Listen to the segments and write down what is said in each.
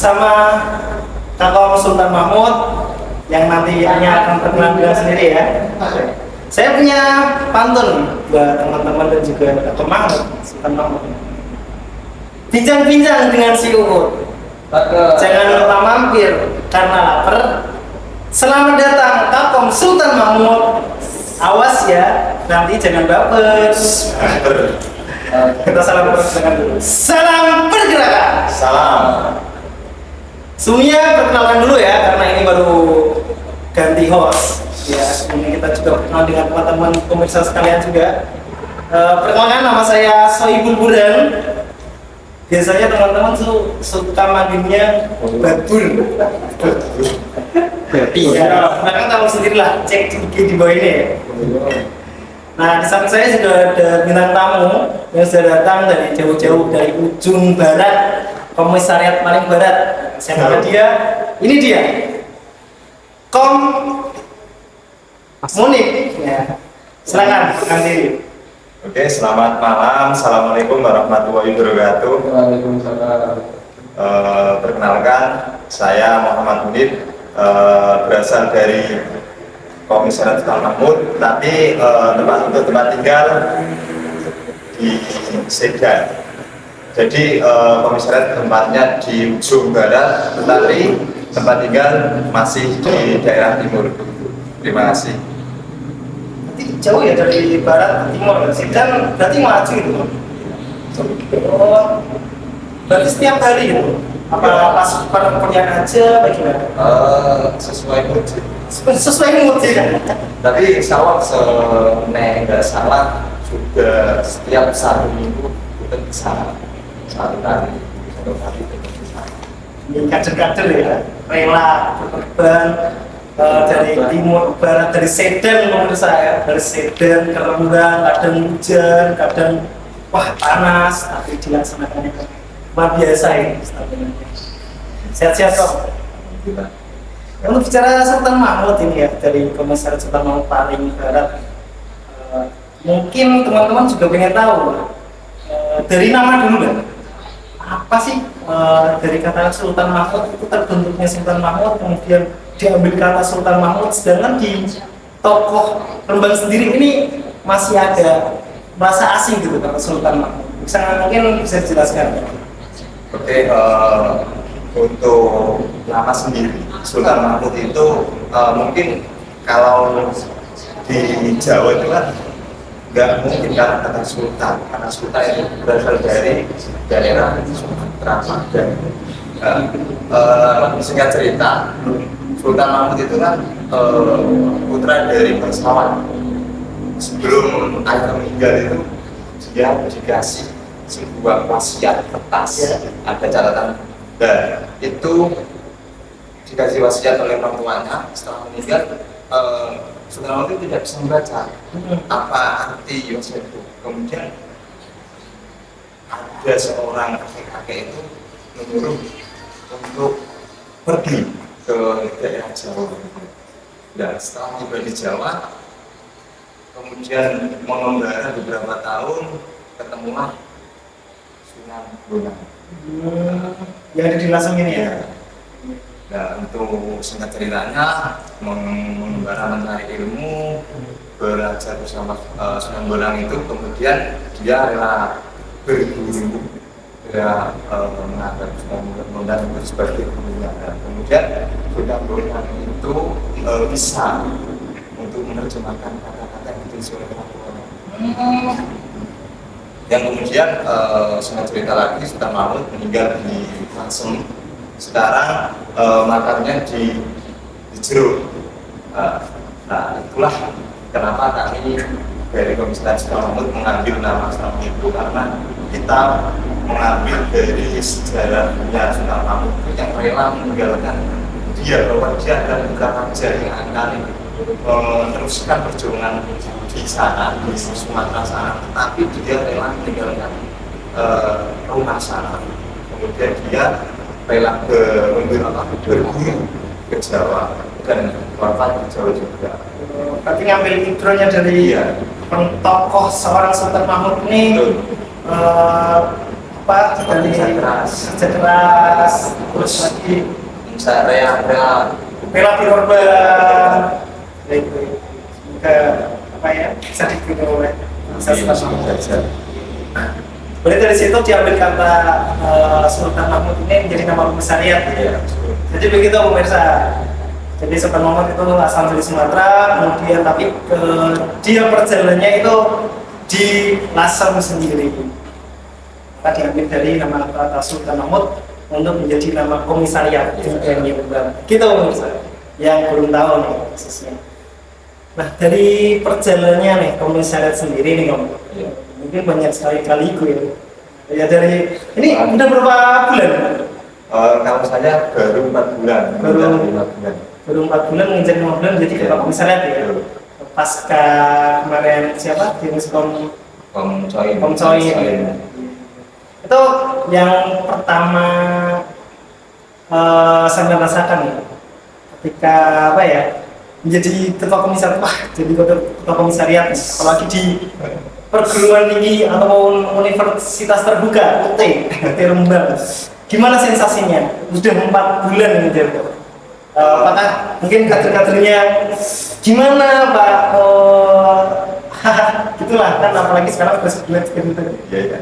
bersama Kakak Sultan Mahmud yang nantinya akan berkenan dengan sendiri ya. Saya punya pantun buat teman-teman dan juga Kakak Mahmud, Sultan Mahmud. Bincang-bincang dengan si Uhud, jangan lupa mampir karena lapar. Selamat datang Kakak Sultan Mahmud. Awas ya, nanti jangan baper. Kita salam pergerakan dulu. Salam pergerakan. Salam. Semuanya perkenalkan dulu ya, karena ini baru ganti host. Ya, sebelumnya kita juga berkenal dengan teman-teman pemirsa sekalian juga. Perkenalkan, nama saya Soibul Burhan. Biasanya teman-teman suka manggilnya Babul. Iya, nah kan tahu sendirilah, cek di bawah ini ya. Nah, di samping saya juga ada bintang tamu yang sudah datang dari jauh-jauh dari ujung barat, komisariat paling barat. Siapa dia? Ini dia, Kom Munib. Ya. Silakan, perkenalkan diri. Oke, selamat malam. Assalamualaikum warahmatullahi wabarakatuh. Waalaikumsalam. Perkenalkan, saya Muhammad Munib, berasal dari Komisariat Sultan Mahmud, tapi tempat tinggal di Sedan. Jadi komisariat tempatnya di ujung barat, tetapi tempat tinggal masih di daerah timur. Terima kasih. Nanti jauh ya dari barat ke timur. Sedan berarti maju itu. Oh, berarti setiap hari gitu. Apa pas perkuliahan aja, bagaimana? Sesuai mood. Sesuai mood ya. Tapi insya Allah nggak salah sudah setiap satu minggu kita bisa satu kali itu bisa. Kader-kader ya, rela berkorban dari timur ke barat, dari Sedan menurut saya, dari Sedan ke Rembang, kadang hujan, kadang wah panas, tapi dilaksanakannya luar biasa ya. Sehat-sehat kok. Untuk bicara Sultan Mahmud ini ya, dari Komisariat Sultan Mahmud paling barat, mungkin teman-teman juga pengen tahu dari nama dulu kan, apa sih dari kata Sultan Mahmud itu terbentuknya Sultan Mahmud, kemudian diambil kata Sultan Mahmud, sedangkan di tokoh Rembang sendiri ini masih ada merasa asing gitu kata Sultan Mahmud. Mungkin bisa dijelaskan. Oke, untuk nama sendiri Sultan Mahmud itu mungkin kalau di Jawa itu kan nggak mungkin kan kata Sultan, karena Sultan itu berasal dari daerah Sumatera. Dan singkat cerita, Sultan Mahmud itu kan putra dari bangsawan. Sebelum ayah meninggal itu dia dikasih sebuah wasiat kertas, ada catatan, dan itu dikasih wasiat oleh orang tuanya. Setelah meninggal, Sultan Mahmud itu tidak bisa membaca apa arti wasiat itu. Kemudian ada seorang kakek-kakek itu menyuruh untuk pergi ke daerah Jawa. Dan setelah tiba di Jawa, kemudian mengembara beberapa tahun, ketemulah Sunan Bonang. Yang ada di Lasem ini ya. Nah, untuk singkat ceritanya, mengembara mencari ilmu, belajar bersama Sunan Bonang itu, kemudian dia rela berguru, dia menganggap Sunan Bonang itu sebagai gurunya. Dan kemudian Sunan Bonang itu bisa untuk menerjemahkan kata-kata yang ditulis oleh orang tuanya. Yang kemudian singkat cerita lagi, Sultan Mahmud meninggal di Lasem. Sekarang makamnya di Jero. Nah, itulah kenapa kami dari Komisariat Sultan Mahmud mengambil nama Sultan Mahmud itu, karena kita mengambil dari sejarahnya Sultan Mahmud yang rela meninggalkan dia, bahwa dia adalah putra raja yang akan meneruskan perjuangan di sana, di Sumatera sana, tapi dia rela meninggalkan rumah sana. Kemudian dia rela berguru ke Jawa dan wafat di Jawa juga. Berarti ngambil intronya dari tokoh seorang Sultan Mahmud ini, apa dari kerja keras, terus lagi bisa rela rela berkorban, ke apa ya bisa ditiru oleh Berarti dari situ diambil kata Sultan Mahmud ini menjadi nama komisariat. ya. Jadi begitu pemirsa. Jadi Sultan Mahmud itu asal dari Sumatera, kemudian tapi dia perjalanannya itu di Lasem sendiri. Maka diambil dari nama kata Sultan Mahmud untuk menjadi nama komisariat yang gitu pemirsa. Yang belum tahu nih khususnya. Nah dari perjalanannya nih komisariat sendiri nih Om. Ya. Mungkin banyak sekali kaliku ya dari ini udah berapa bulan? Kalau saya baru 4 bulan, Baru- 5 bulan. Baru 4 bulan menginjak 5 bulan jadi ketua komisariat ya. Pasca kemarin siapa? Dimuskom Kom Coin. itu yang pertama saya rasakan ya, ketika apa ya menjadi ketua komisariat, wah jadi ketua komisariat apalagi di perguruan tinggi ataupun universitas terbuka UT Rembang. Gimana sensasinya? Sudah 4 bulan ini jadi. Apakah mungkin kader-kadernya gimana Pak? Gitulah kan apalagi sekarang sudah sebulan gitu. Iya.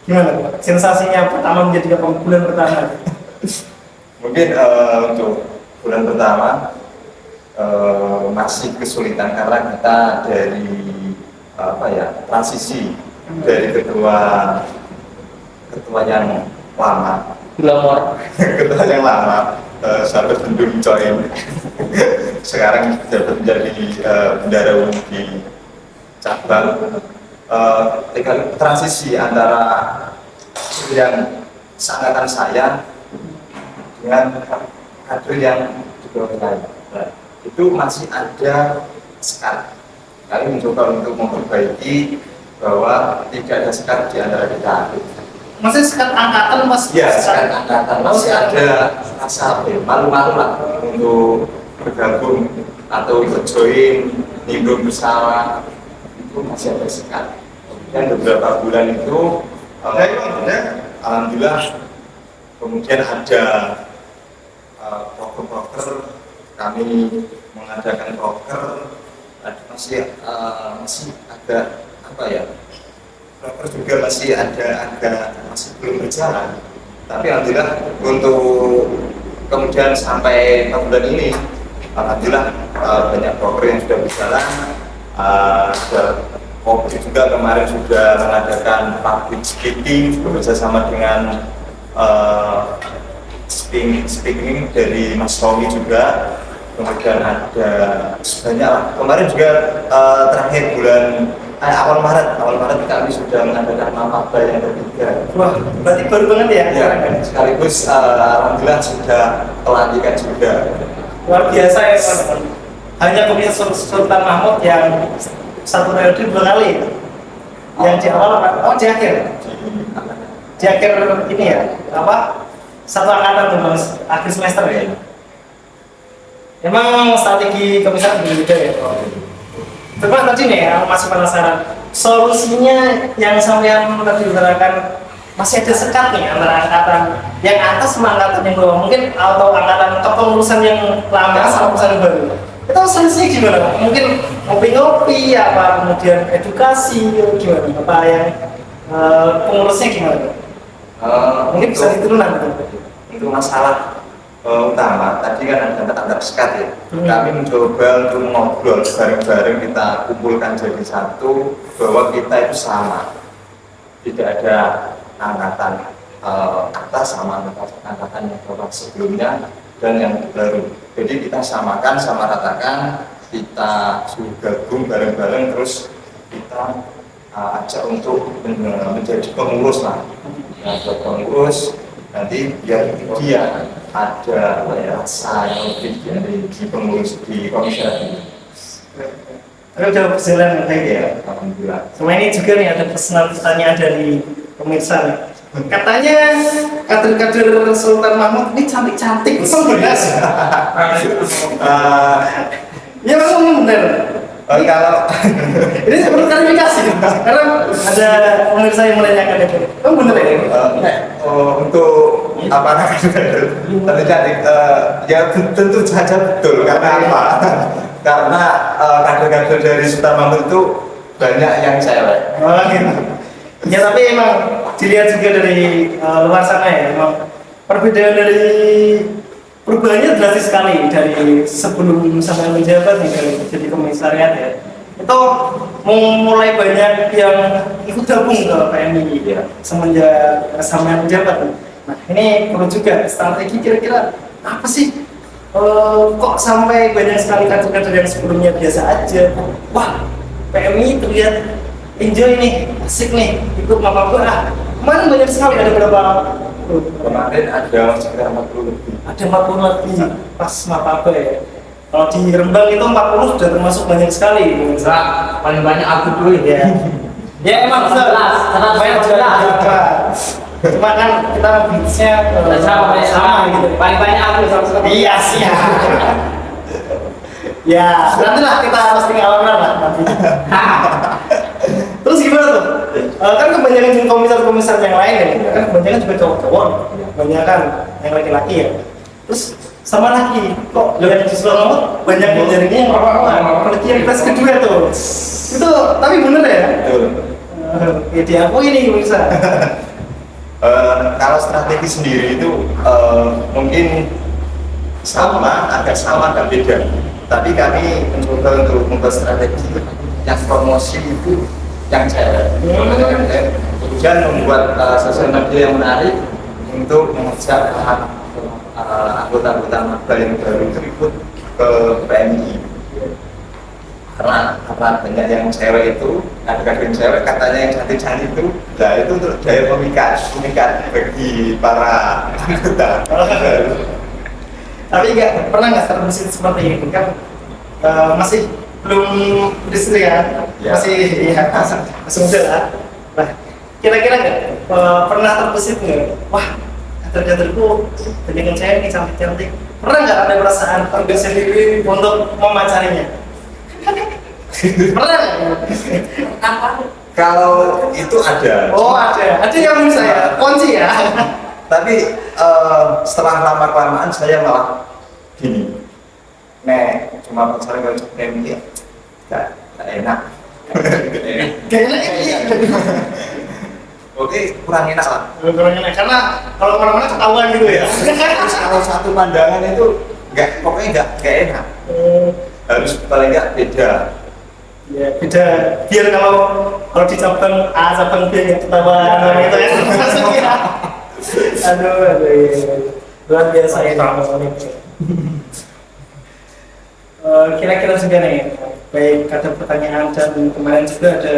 Gimana Pak? Sensasinya pertama menjadi ketua bulan pertama? Mungkin untuk bulan pertama masih kesulitan karena kita dari transisi dari ketua yang lama Glamor. ketua yang lama sampai bendung Coin sekarang sudah menjadi bendara umum di cabang. Transisi antara yang seangkatan saya dengan kader yang di bawah saya itu masih ada sekat. Kami mencoba untuk memperbaiki bahwa tidak ada sekat di antara kita. Maksudnya sekat angkatan mas? Ya, sekat angkatan masih ada rasa malu-malu lah untuk bergabung atau ikut join, nimbrung bersama itu masih ada sekat. Dan beberapa bulan itu, alhamdulillah, kemudian ada proker-proker, kami mengadakan proker. Masih agak proker juga masih masih belum berjalan. Tapi alhamdulillah untuk kemudian sampai bulan ini, alhamdulillah banyak proker yang sudah berjalan. Kopi juga kemarin sudah mengadakan public speaking bekerjasama dengan speaking dari Mas Romi juga. Kemudian ada banyak lah. Kemarin juga terakhir awal Maret kami sudah mengadakan mapaba yang ketiga. Wah, berarti baru banget ya? Ya, sekaligus alhamdulillah sudah pelantikan juga. Luar biasa ya teman-teman. Hanya Komisaris Sultan Mahmud yang satu periode 2 kali. Yang di awal apa? Oh di akhir. Di akhir ini ya? Apa? Satu angkatan tuh mas, akhir semester ya. Emang strategi komisaris berbeda ya? Coba tadi nih, aku masih penasaran. Solusinya yang sampean tadi utarakan masih ada sekat nih antara angkatan yang atas sama angkatan yang bawah, mungkin atau angkatan kepengurusan yang lama sama urusan yang baru. Itu solusinya gimana? Mungkin ngopi-ngopi, apa kemudian edukasi, gimana? Apa yang pengurusnya gimana? Mungkin bisa diturunan gitu. Untuk masalah utama tadi kan ada antar sekat ya. Kami mencoba untuk ngobrol bareng-bareng, kita kumpulkan jadi satu bahwa kita itu sama, tidak ada angkatan atas sama angkatan yang bawah sebelumnya dan yang baru. Jadi kita samakan, sama ratakan, kita sudah gabung bareng-bareng, terus kita ajak untuk menjadi pengurus lah. Nah, pengurus nanti biar dia ada rasa yang lebih dari di pengurus di komisariat ini. Tapi udah berjalan kayak ya. Alhamdulillah. Sama ini juga nih ada pertanyaan dari pemirsa nih. Katanya kader-kader Sultan Mahmud ini cantik-cantik. Benar. Ya memang benar. Kalau Ini perlu klarifikasi karena ada pemirsa yang menanyakan itu. Benar ya? Untuk apa namanya ya tentu saja betul karena apa? Karena kader-kader dari Sukamambut itu banyak yang cewek. Oh gitu. Ya tapi emang dilihat juga dari luar sana ya, emang perbedaan dari perubahannya drastis sekali dari sebelum sampai menjabat nih dari jadi komisariat ya. Itu mulai banyak yang ikut gabung ke PMI ya, semenjak sampai menjabat nih. Nah ini perlu juga strategi kira-kira apa sih? Kok sampai banyak sekali kader-kader yang sebelumnya biasa aja? Wah PMI terlihat enjoy nih, asik nih, ikut mapapun kemarin banyak sekali, ada berapa? Kemarin ada sekitar 40 lebih. Ada 40 lebih pas mapapa ya. Kalau di Rembang itu 40 sudah termasuk banyak sekali. Paling banyak aku dulu Ya, ya emang benar. Banyak juga berapa. Cuma kan kita beatsnya sama gitu. Paling banyak aku sama. Iya sih ya. Ya, nantilah kita harus tinggal lah nanti. Terus gimana tuh? Kan kebanyakan juga komisar-komisar yang lain ya, kan kebanyakan juga cowok-cowok, kebanyakan yang laki-laki ya. Terus sama lagi, kok yang justru ngomong banyak yang jadinya yang orang-orang, apalagi yang kelas kedua tuh. Itu tapi bener ya? Betul. Ya diakui nih bisa. Kalau strategi sendiri itu mungkin agak sama, agak beda. Tapi kami mencoba untuk membuat strategi yang promosi itu yang cewek. Kemudian membuat sosial media yang menarik untuk mengajak anggota-anggota maba yang baru itu ikut ke PMI. Karena banyak yang cewek itu, kadang-kadang cewek katanya yang cantik-cantik itu, nah itu untuk daya pemikat bagi para anggota. Tapi pernah nggak terbesit seperti ini kan masih belum beristri kan, Ya. masih muda lah. Nah, kira-kira nggak pernah terbesit nggak? Wah, kader-kaderku dengan saya ini cantik-cantik. Pernah nggak ada perasaan terbesit untuk memacarinya? Pernah nggak? Kalau itu ada. Oh ada yang menurut saya kunci ya. Tapi setelah lama kelamaan saya malah gini, cuma pacaran kalau cuma PMI gak enak. Gak enak ya. Oke, kurang enak lah. Kurang enak karena kalau kemana-mana ketahuan gitu ya. Terus kalau satu pandangan itu pokoknya nggak enak. Harus paling nggak beda. Ya beda. Biar kalau di cabang A cabang B yang ketahuan gitu ya. Maksudnya. Aduh, luar biasa ya kira-kira juga nih, baik ada pertanyaan dan kemarin juga ada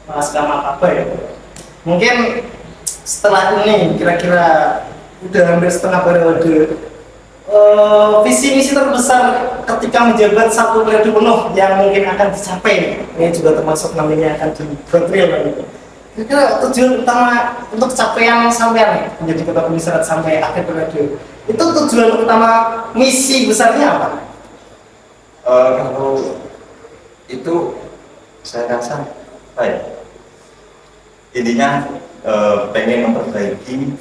Mas Kamal apa ya? Mungkin setelah ini kira-kira udah hampir setengah periode, visi misi terbesar ketika menjabat satu periode penuh yang mungkin akan dicapai, ini juga termasuk namanya akan di Frontrial gitu. Kira-kira tujuan utama untuk capaian sampean nih menjadi ketua komisariat sampai akhir periode itu tujuan utama misi besarnya apa? Kalau itu saya rasa apa ya? Intinya pengen memperbaiki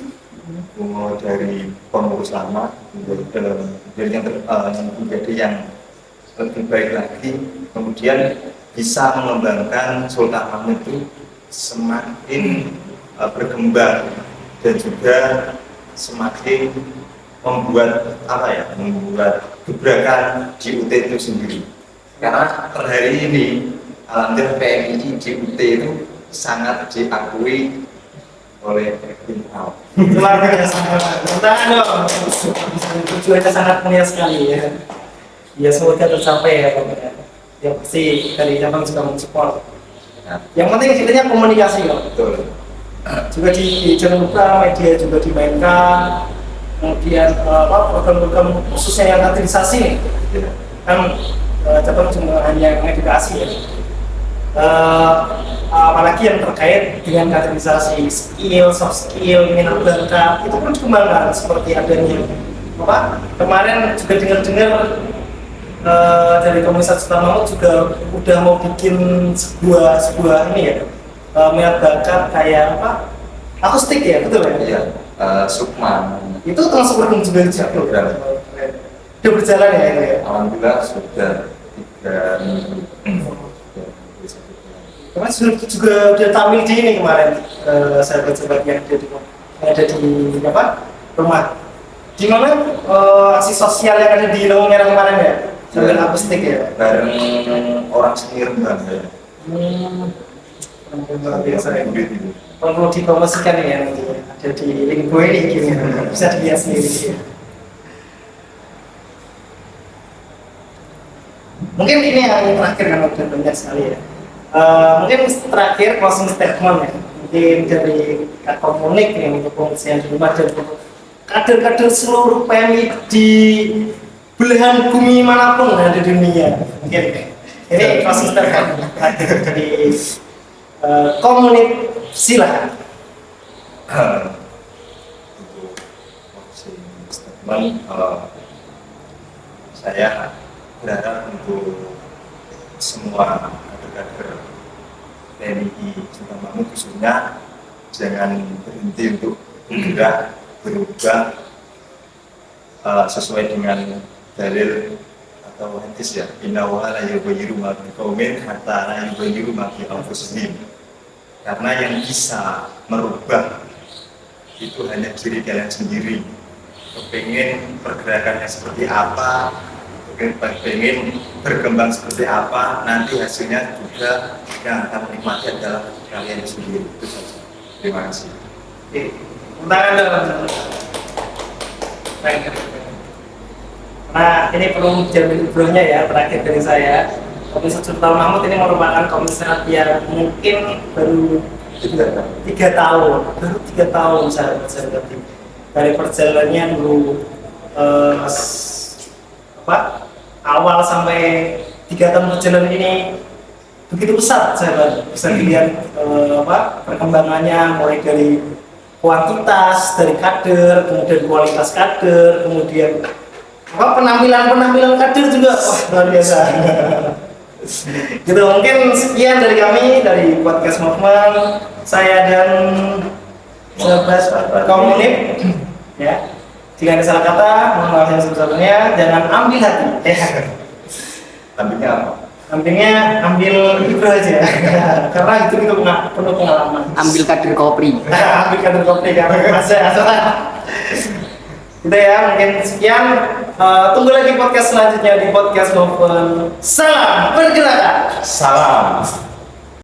mulai dari pengurus lama yang menjadi yang lebih baik lagi, kemudian bisa mengembangkan Sultan itu semakin berkembang dan juga semakin membuat gebrakan di UT itu sendiri. Karena per hari ini alhamdulillah PMI di UT itu sangat diakui oleh Pinau. Luar biasa. Tangan dong. Tujuannya sangat mulia sekali ya. Ya semoga tercapai ya Pak. Ya pasti dari cabang juga mensupport. Yang penting intinya komunikasi kok. Betul. Juga jangan lupa media juga dimainkan. Kemudian program-program khususnya yang kaderisasi nih. Kan cabang cuma hanya edukasi ya. Apalagi yang terkait dengan kaderisasi skill, soft skill, minat bakat itu pun dikembangkan seperti adanya kemarin juga dengar dari Komisaris Utama juga udah mau bikin sebuah ini ya minat bakat kayak Akustik ya, betul ya? Iya, Sukman. Itu termasuk program juga Ya, program. Udah berjalan ya itu ya? Alhamdulillah sudah 3 minggu. Kemarin juga udah tampil di ini kemarin, sahabat-sahabat yang ada di apa? Rumah. Di mana aksi sosial yang ada di Lampu Merah kemarin ya? Sambil akustik ya? Bareng orang senior kan ya. Luar biasa ya. Duit itu. Perlu dipromosikan ya nanti ya. Ada di link gue ini gitu. Bisa dilihat sendiri ya. Mungkin ini yang terakhir kan udah banyak sekali ya. Mungkin terakhir closing statement ya. Mungkin dari Kak Komunik yang untuk pengungsian di rumah dan untuk kader-kader seluruh PMI di belahan bumi manapun yang ada di dunia. Mungkin ini closing statement terakhir dari Komunik, silakan. Untuk closing statement, saya berharap untuk semua kader-kader TNI Sultan Mahmud khususnya jangan berhenti untuk bergerak berubah sesuai dengan dalil atau hadis ya, inna wa la yughayyiru ma biqaumin hatta la yughayyiru ma bi anfusihim. Karena yang bisa merubah itu hanya diri kalian sendiri. Kepengen pergerakannya seperti apa, pengen berkembang seperti apa, nanti hasilnya juga yang akan menikmati adalah kalian sendiri. Itu saja. Terima kasih. Oke, tangan dong. Nah, ini perlu diambil ibrohnya ya, terakhir dari saya. Komisi Sultan Mahmud ini merupakan komisaris yang mungkin baru 3 tahun, baru 3 tahun sahabat-sahabat. Dari perjalanannya dulu awal sampai 3 tahun perjalanan ini begitu besar sahabat. Bisa dilihat perkembangannya mulai dari kuantitas dari kader, kemudian kualitas kader, kemudian penampilan kader juga luar biasa. Gitu, mungkin sekian dari kami dari podcast Movement, saya dan sahabat Komunik ya. Jika ada salah kata, mohon maaf yang sebesar-besarnya, jangan ambil hati. Ambilnya apa? Ambil itu aja. Karena itu penuh pengalaman. Ambil kader kopri. Ambil kader kopi karena masa gitu ya, mungkin sekian. Tunggu lagi podcast selanjutnya di podcast Movement. Salam pergerakan. Salam.